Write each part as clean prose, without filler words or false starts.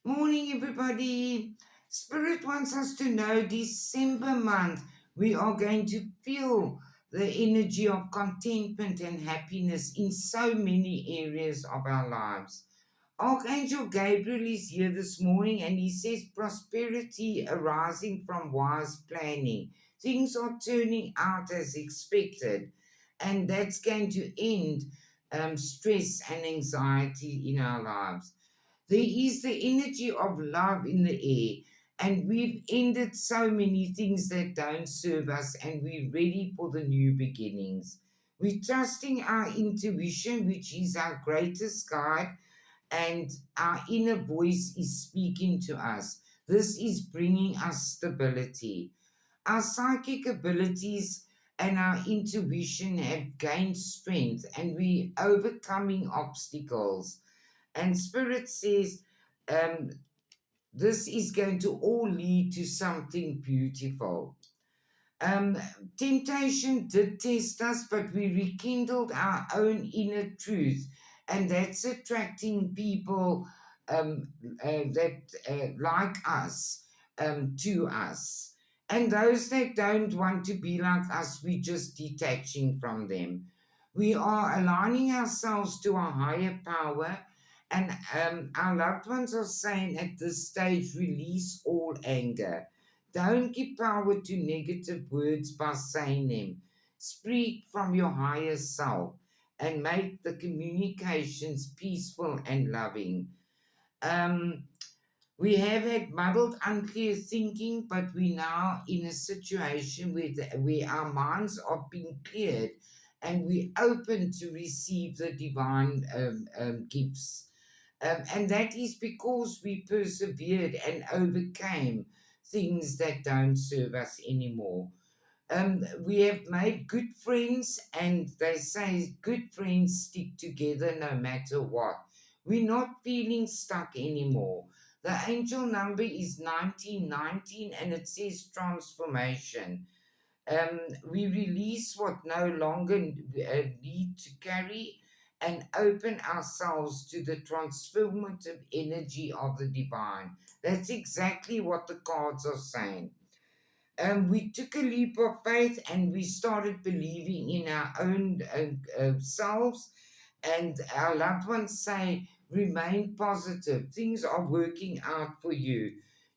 Morning, everybody. Spirit wants us to know December month, we are going to feel the energy of contentment and happiness in so many areas of our lives. Archangel Gabriel is here this morning and he says prosperity arising from wise planning. Things are turning out as expected, and that's going to end stress and anxiety in our lives. There is the energy of love in the air, and we've ended so many things that don't serve us, and we're ready for the new beginnings. We're trusting our intuition, which is our greatest guide, and our inner voice is speaking to us. This is bringing us stability. Our psychic abilities and our intuition have gained strength, and we're overcoming obstacles. And Spirit says, um, this is going to all lead to something beautiful. Um, Temptation did test us, but we rekindled our own inner truth, and that's attracting people um, that like us to us. And those that don't want to be like us, we're just detaching from them. We are aligning ourselves to a higher power, and our loved ones are saying at this stage, release all anger. Don't give power to negative words by saying them. Speak from your higher self and make the communications peaceful and loving. Um, we have had muddled, unclear thinking, but we're now in a situation where our minds are being cleared and we're open to receive the divine gifts. And that is because we persevered and overcame things that don't serve us anymore. We have made good friends, and they say good friends stick together no matter what. We're not feeling stuck anymore. The angel number is 1919 and it says transformation. We release what no longer need to carry and open ourselves to the transformative energy of the divine. That's exactly what the cards are saying. We took a leap of faith and we started believing in our own selves, and our loved ones say, remain positive. Things are working out for you.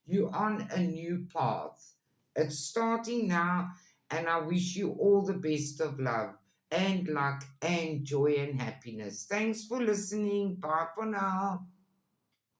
You're on a new path. It's starting now, and I wish you all the best of love and luck and joy and happiness. Thanks for listening. Bye for now.